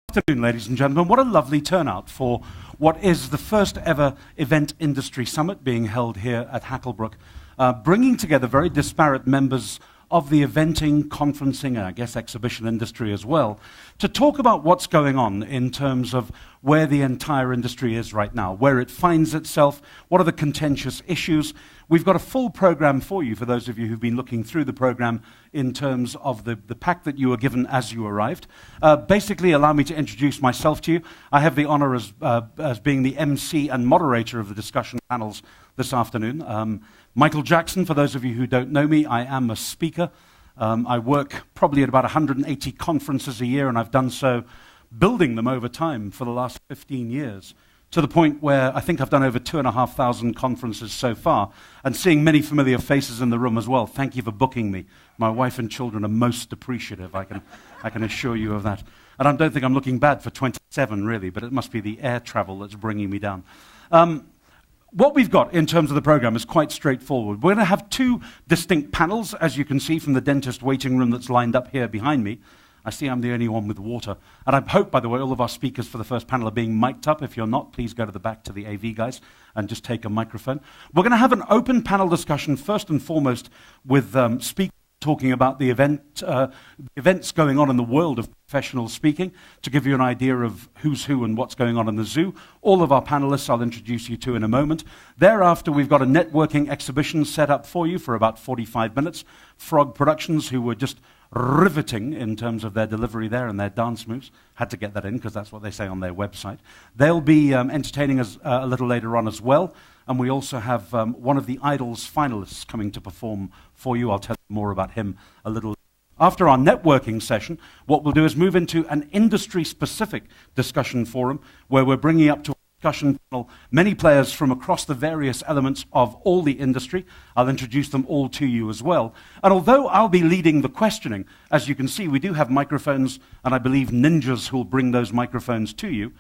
Good afternoon, ladies and gentlemen. What a lovely turnout for what is the first ever Event Industry Summit being held here at Hacklebrook, bringing together very disparate members of the eventing, conferencing, and I guess exhibition industry as well, to talk about what's going on in terms of where the entire industry is right now, where it finds itself, what are the contentious issues. We've got a full program for you, for those of you who've been looking through the program in terms of the pack that you were given as you arrived. Basically, allow me to introduce myself to you. I have the honor as being the MC and moderator of the discussion panels this afternoon. Michael Jackson, for those of you who don't know me, I am a speaker. I work probably at about 180 conferences a year, and I've done so building them over time for the last 15 years, to the point where I think I've done over 2,500 conferences so far, and seeing many familiar faces in the room as well. Thank you for booking me. My wife and children are most appreciative, I can assure you of that. And I don't think I'm looking bad for 27, really, but it must be the air travel that's bringing me down. What we've got in terms of the program is quite straightforward. We're going to have two distinct panels, as you can see from the dentist waiting room that's lined up here behind me. I see I'm the only one with water. And I hope, by the way, all of our speakers for the first panel are being mic'd up. If you're not, please go to the back to the AV guys and just take a microphone. We're going to have an open panel discussion, first and foremost, with speakers talking about the events going on in the world of professional speaking, to give you an idea of who's who and what's going on in the zoo. All of our panelists I'll introduce you to in a moment. Thereafter, we've got a networking exhibition set up for you for about 45 minutes. Frog Productions, who were just riveting in terms of their delivery there and their dance moves. Had to get that in because that's what they say on their website. They'll be entertaining us a little later on as well. And we also have one of the Idols finalists coming to perform for you. I'll tell you more about him a little later. After our networking session, what we'll do is move into an industry-specific discussion forum where we're bringing up to a discussion panel many players from across the various elements of all the industry. I'll introduce them all to you as well. And although I'll be leading the questioning, as you can see, we do have microphones, and I believe ninjas who will bring those microphones to you.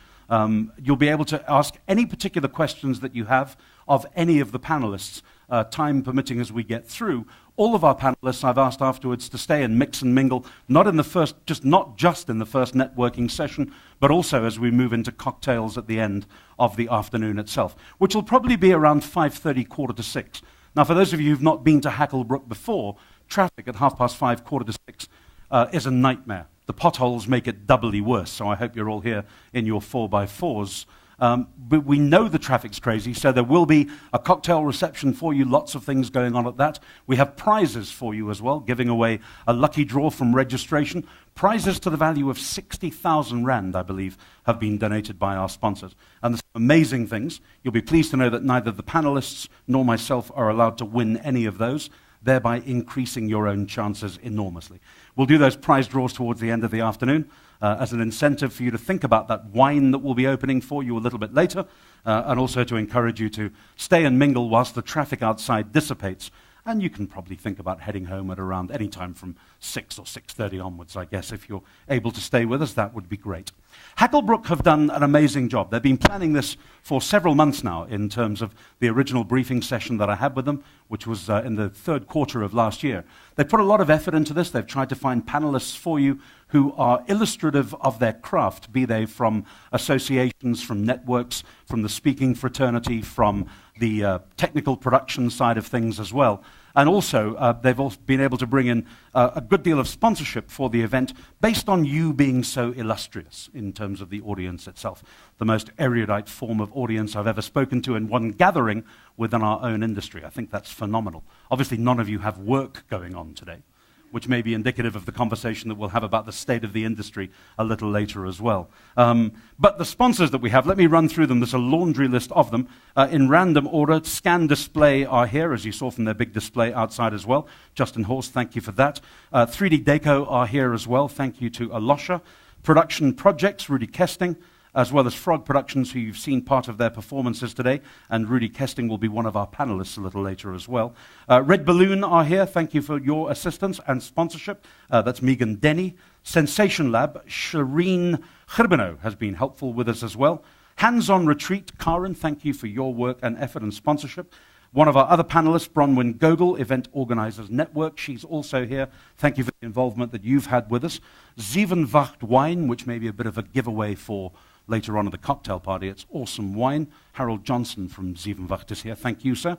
You'll be able to ask any particular questions that you have of any of the panelists, time permitting as we get through. All of our panelists I've asked afterwards to stay and mix and mingle, not just in the first networking session, but also as we move into cocktails at the end of the afternoon itself, which will probably be around 5:30, 5:45. Now, for those of you who've not been to Hacklebrook before, traffic at 5:30, 5:45 is a nightmare. The potholes make it doubly worse, so I hope you're all here in your 4x4s. But we know the traffic's crazy, so there will be a cocktail reception for you, lots of things going on at that. We have prizes for you as well, giving away a lucky draw from registration. Prizes to the value of 60,000 Rand, I believe, have been donated by our sponsors. And there's some amazing things. You'll be pleased to know that neither the panelists nor myself are allowed to win any of those, thereby increasing your own chances enormously. We'll do those prize draws towards the end of the afternoon as an incentive for you to think about that wine that we'll be opening for you a little bit later, and also to encourage you to stay and mingle whilst the traffic outside dissipates. And you can probably think about heading home at around any time from 6 or 6:30 onwards, I guess. If you're able to stay with us, that would be great. Hacklebrook have done an amazing job. They've been planning this for several months now in terms of the original briefing session that I had with them, which was in the third quarter of last year. They put a lot of effort into this. They've tried to find panelists for you who are illustrative of their craft, be they from associations, from networks, from the speaking fraternity, from the technical production side of things as well. And also, they've also been able to bring in a good deal of sponsorship for the event based on you being so illustrious in terms of the audience itself. The most erudite form of audience I've ever spoken to in one gathering within our own industry. I think that's phenomenal. Obviously, none of you have work going on today, which may be indicative of the conversation that we'll have about the state of the industry a little later as well. But the sponsors that we have, let me run through them. There's a laundry list of them. In random order, Scan Display are here, as you saw from their big display outside as well. Justin Horst, thank you for that. 3D Deco are here as well. Thank you to Alosha. Production Projects, Rudy Kesting, as well as Frog Productions, who you've seen part of their performances today, and Rudy Kesting will be one of our panelists a little later as well. Red Balloon are here. Thank you for your assistance and sponsorship. That's Megan Denny. Sensation Lab, Shireen Khirbino has been helpful with us as well. Hands on Retreat, Karen, thank you for your work and effort and sponsorship. One of our other panelists, Bronwyn Gogol, Event Organizers Network. She's also here. Thank you for the involvement that you've had with us. Zevenwacht Wine, which may be a bit of a giveaway for later on at the cocktail party. It's awesome wine. Harold Johnson from Zevenwacht is here. Thank you, sir.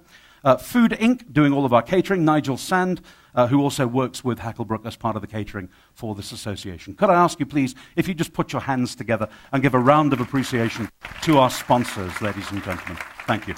Food Inc., doing all of our catering. Nigel Sand, who also works with Hacklebrook as part of the catering for this association. Could I ask you, please, if you just put your hands together and give a round of appreciation to our sponsors, ladies and gentlemen. Thank you.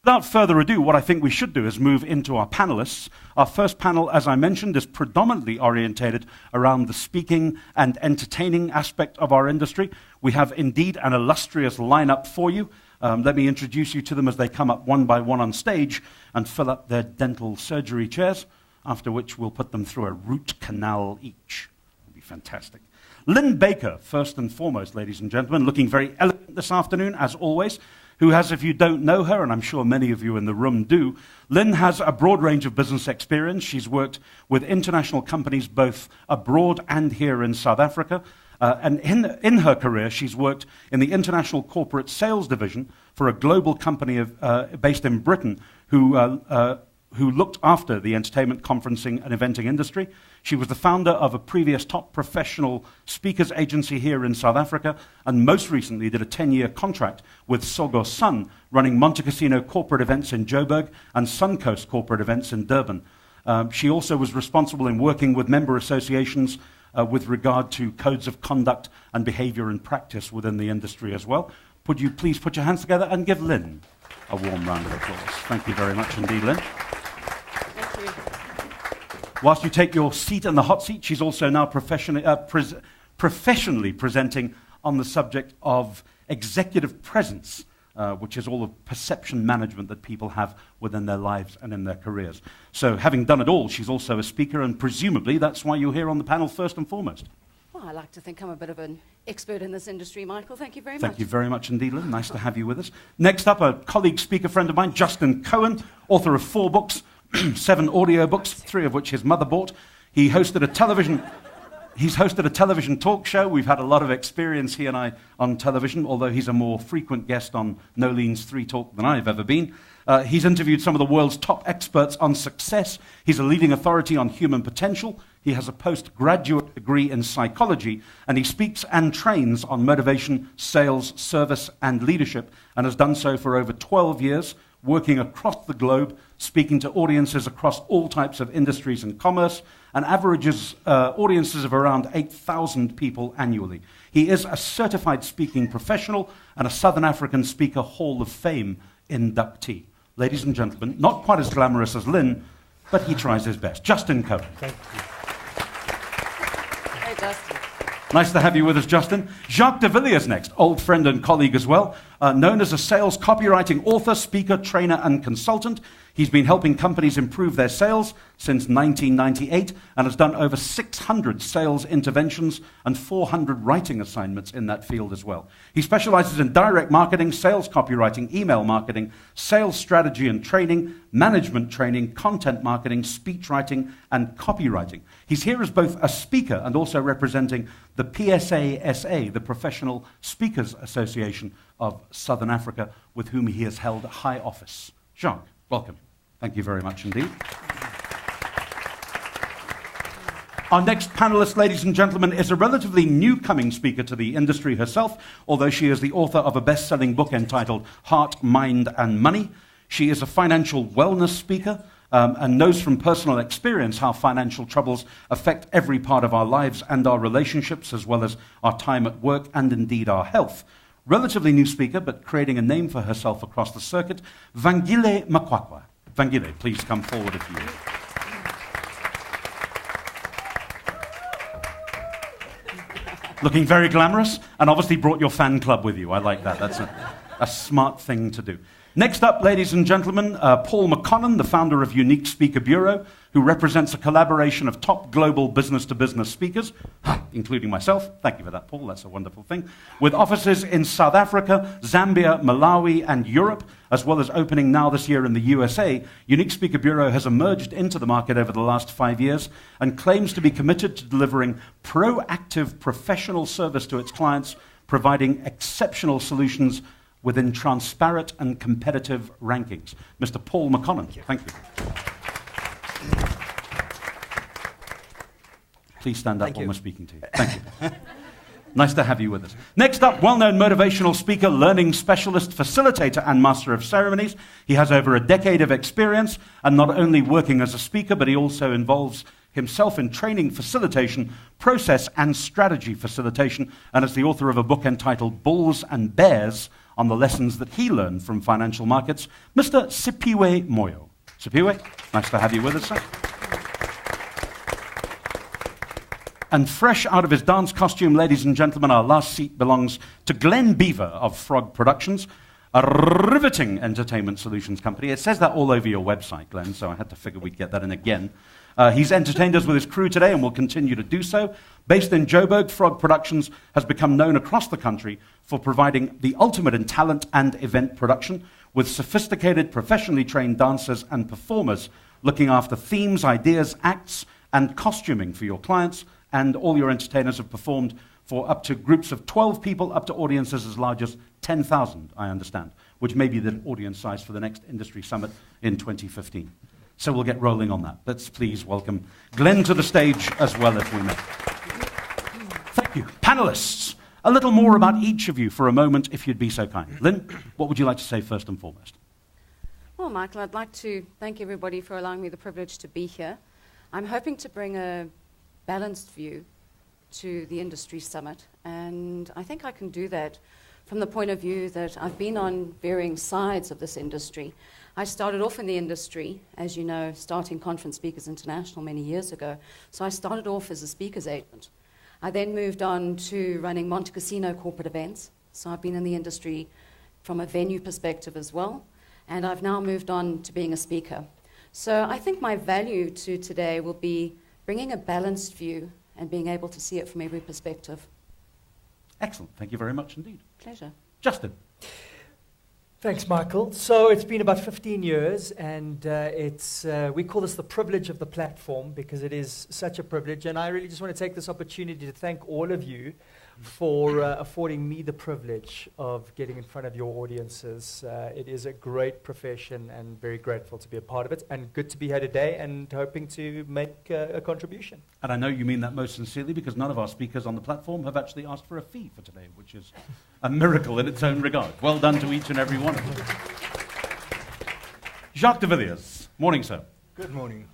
Without further ado, what I think we should do is move into our panelists. Our first panel, as I mentioned, is predominantly orientated around the speaking and entertaining aspect of our industry. We have indeed an illustrious lineup for you. Let me introduce you to them as they come up one by one on stage and fill up their dental surgery chairs, after which we'll put them through a root canal each. It'll be fantastic. Lynn Baker, first and foremost, ladies and gentlemen, looking very elegant this afternoon, as always, who has, if you don't know her, and I'm sure many of you in the room do, Lynn has a broad range of business experience. She's worked with international companies both abroad and here in South Africa. And in her career, she's worked in the international corporate sales division for a global company based in Britain who looked after the entertainment, conferencing, and eventing industry. She was the founder of a previous top professional speakers agency here in South Africa, and most recently did a 10-year contract with Sogo Sun, running Monte Casino corporate events in Joburg and Suncoast corporate events in Durban. She also was responsible in working with member associations with regard to codes of conduct and behavior and practice within the industry as well. Would you please put your hands together and give Lynn a warm round of applause. Thank you very much indeed, Lynn. Thank you. Whilst you take your seat in the hot seat, she's also now professionally presenting on the subject of executive presence, which is all the perception management that people have within their lives and in their careers. So having done it all, she's also a speaker, and presumably that's why you're here on the panel first and foremost. Well, I like to think I'm a bit of an expert in this industry, Michael. Thank you very much. Thank you very much indeed, Lynn. Nice to have you with us. Next up, a colleague speaker friend of mine, Justin Cohen, author of 4 books, 7 audio books, 3 of which his mother bought. He's hosted a television talk show. We've had a lot of experience, he and I, on television, although he's a more frequent guest on Nolene's 3 Talk than I've ever been. He's interviewed some of the world's top experts on success. He's a leading authority on human potential. He has a postgraduate degree in psychology, and he speaks and trains on motivation, sales, service, and leadership, and has done so for over 12 years, working across the globe, speaking to audiences across all types of industries and commerce, and averages audiences of around 8,000 people annually. He is a certified speaking professional and a Southern African Speaker Hall of Fame inductee. Ladies and gentlemen, not quite as glamorous as Lynn, but he tries his best. Justin Cohen. Thank you. Hey, Justin. Nice to have you with us, Justin. Jacques de Villiers next, old friend and colleague as well. Known as a sales copywriting author, speaker, trainer, and consultant. He's been helping companies improve their sales since 1998 and has done over 600 sales interventions and 400 writing assignments in that field as well. He specializes in direct marketing, sales copywriting, email marketing, sales strategy and training, management training, content marketing, speech writing, and copywriting. He's here as both a speaker and also representing the PSASA, the Professional Speakers Association of Southern Africa, with whom he has held high office. Jacques, welcome. Thank you very much indeed. Our next panelist, ladies and gentlemen, is a relatively new-coming speaker to the industry herself, although she is the author of a best-selling book entitled Heart, Mind, and Money. She is a financial wellness speaker and knows from personal experience how financial troubles affect every part of our lives and our relationships, as well as our time at work and indeed our health. Relatively new speaker, but creating a name for herself across the circuit, Vangile Makwakwa. Vangile, please come forward if you will. Looking very glamorous, and obviously brought your fan club with you. I like that. That's a smart thing to do. Next up, ladies and gentlemen, Paul McConnell, the founder of Unique Speaker Bureau, who represents a collaboration of top global business-to-business speakers, including myself. Thank you for that, Paul. That's a wonderful thing. With offices in South Africa, Zambia, Malawi, and Europe, as well as opening now this year in the USA, Unique Speaker Bureau has emerged into the market over the last 5 years and claims to be committed to delivering proactive professional service to its clients, providing exceptional solutions within transparent and competitive rankings. Mr. Paul McConnell, thank you. Please stand up when we're speaking to you. Thank you. Nice to have you with us. Next up, well-known motivational speaker, learning specialist, facilitator, and master of ceremonies. He has over a decade of experience, and not only working as a speaker, but he also involves himself in training, facilitation, process, and strategy facilitation, and is the author of a book entitled Bulls and Bears on the lessons that he learned from financial markets, Mr. Sipiwe Moyo. Sipiwe, nice to have you with us, sir. And fresh out of his dance costume, ladies and gentlemen, our last seat belongs to Glenn Beaver of Frog Productions, a riveting entertainment solutions company. It says that all over your website, Glenn, so I had to figure we'd get that in again. He's entertained us with his crew today and will continue to do so. Based in Joburg, Frog Productions has become known across the country for providing the ultimate in talent and event production, with sophisticated, professionally trained dancers and performers looking after themes, ideas, acts, and costuming for your clients. And all your entertainers have performed for up to groups of 12 people, up to audiences as large as 10,000, I understand, which may be the audience size for the next industry summit in 2015. So we'll get rolling on that. Let's please welcome Glenn to the stage as well as we may. Thank you. Panelists, a little more about each of you for a moment, if you'd be so kind. Lynn, what would you like to say first and foremost? Well, Michael, I'd like to thank everybody for allowing me the privilege to be here. I'm hoping to bring a balanced view to the industry summit, and I think I can do that from the point of view that I've been on varying sides of this industry. I started off in the industry, as you know, starting Conference Speakers International many years ago, so I started off as a speaker's agent. I then moved on to running Monte Casino corporate events, so I've been in the industry from a venue perspective as well, and I've now moved on to being a speaker. So I think my value to today will be bringing a balanced view and being able to see it from every perspective. Excellent. Thank you very much indeed. Pleasure. Justin. Thanks, Michael. So it's been about 15 years, and we call this the privilege of the platform because it is such a privilege. And I really just want to take this opportunity to thank all of you for affording me the privilege of getting in front of your audiences. It is a great profession and very grateful to be a part of it, and good to be here today and hoping to make a contribution. And I know you mean that most sincerely because none of our speakers on the platform have actually asked for a fee for today, which is a miracle in its own regard. Well done to each and every one of you. Jacques de Villiers. Morning, sir. Good morning.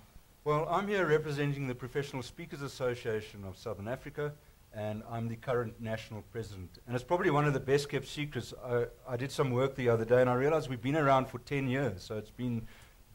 Well, I'm here representing the Professional Speakers Association of Southern Africa, and I'm the current national president. And it's probably one of the best kept secrets. I did some work the other day, and I realized we've been around for 10 years, so it's been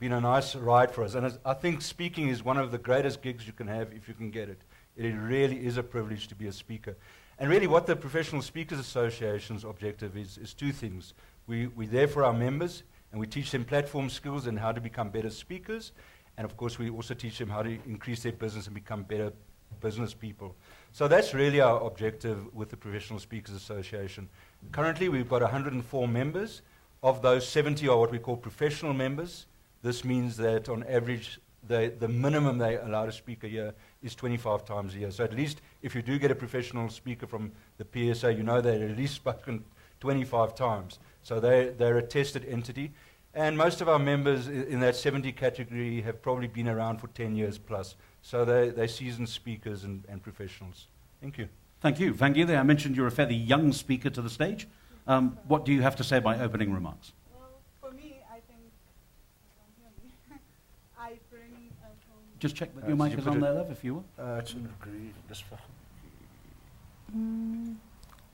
a nice ride for us. And I think speaking is one of the greatest gigs you can have if you can get it. It really is a privilege to be a speaker. And really what the Professional Speakers Association's objective is two things. We're there for our members, and we teach them platform skills and how to become better speakers. And of course, we also teach them how to increase their business and become better business people. So that's really our objective with the Professional Speakers Association. Currently, we've got 104 members. Of those, 70 are what we call professional members. This means that on average, the minimum they're allowed to speak a year is 25 times a year. So at least if you do get a professional speaker from the PSA, you know they're at least spoken 25 times. So they're a tested entity. And most of our members in that 70 category have probably been around for 10 years plus. So they're seasoned speakers and professionals. Thank you. Thank you. Vangile, I mentioned you're a fairly young speaker to the stage. What do you have to say by opening remarks? Well, for me, I think, I bring home... Just check that your mic is on there, love, if you will. It's in agree.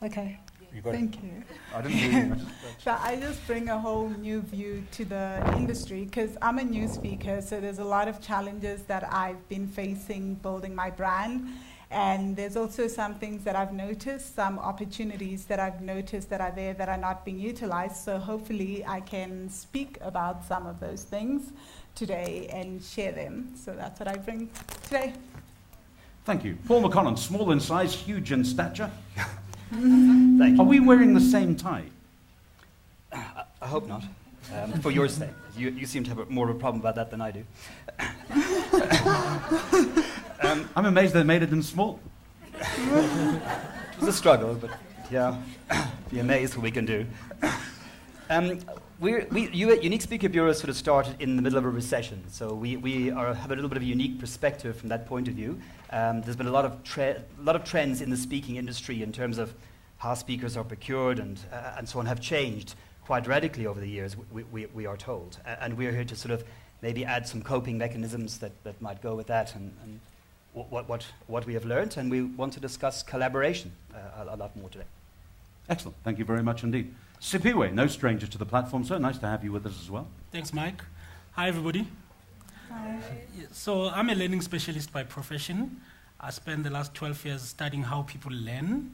Okay. You got Thank you. I didn't hear you. So I just bring a whole new view to the industry because I'm a new speaker, so there's a lot of challenges that I've been facing building my brand. And there's also some things that I've noticed, some opportunities that I've noticed that are there that are not being utilized. So hopefully I can speak about some of those things today and share them. So that's what I bring today. Thank you. Paul McConnell, small in size, huge in stature. Thank you. Are we wearing the same tie? I hope not, for your sake. You seem to have more of a problem about that than I do. I'm amazed they made it in small. It was a struggle, but yeah, be amazed what we can do. Unique Speaker Bureau sort of started in the middle of a recession, so we have a little bit of a unique perspective from that point of view. There's been a lot of trends in the speaking industry in terms of how speakers are procured and so on have changed quite radically over the years, we are told. And we're here to sort of maybe add some coping mechanisms that might go with that and what we have learned, and we want to discuss collaboration a lot more today. Excellent. Thank you very much indeed. Sipiwe, no stranger to the platform, sir. Nice to have you with us as well. Thanks, Mike. Hi, everybody. Hi. So I'm a learning specialist by profession. I spent the last 12 years studying how people learn.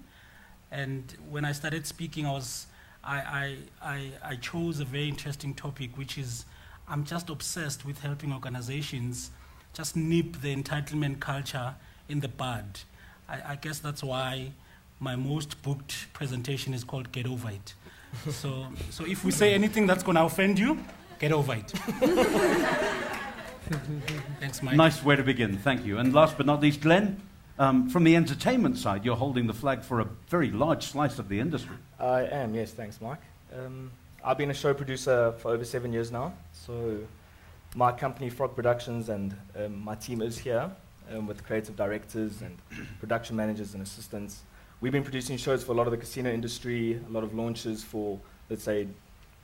And when I started speaking, I chose a very interesting topic, which is I'm just obsessed with helping organizations just nip the entitlement culture in the bud. I guess that's why my most booked presentation is called Get Over It. So if we say anything that's going to offend you, get over it. Thanks, Mike. Nice way to begin. Thank you. And last but not least, Glenn, from the entertainment side, you're holding the flag for a very large slice of the industry. I am, yes, thanks, Mike. I've been a show producer for over 7 years now. So my company, Frog Productions, and my team is here with creative directors and production managers and assistants. We've been producing shows for a lot of the casino industry, a lot of launches for, let's say,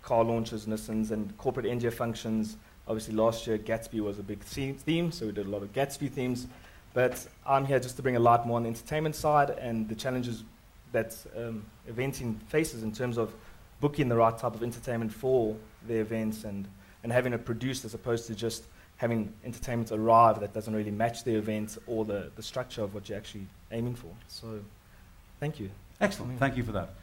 car launches, Nissans, and corporate NGO functions. Obviously, last year, Gatsby was a big theme, so we did a lot of Gatsby themes. But I'm here just to bring a light more on the entertainment side and the challenges that eventing faces in terms of booking the right type of entertainment for the events and having it produced as opposed to just having entertainment arrive that doesn't really match the event or the structure of what you're actually aiming for. So, thank you. Excellent. Thank you for that.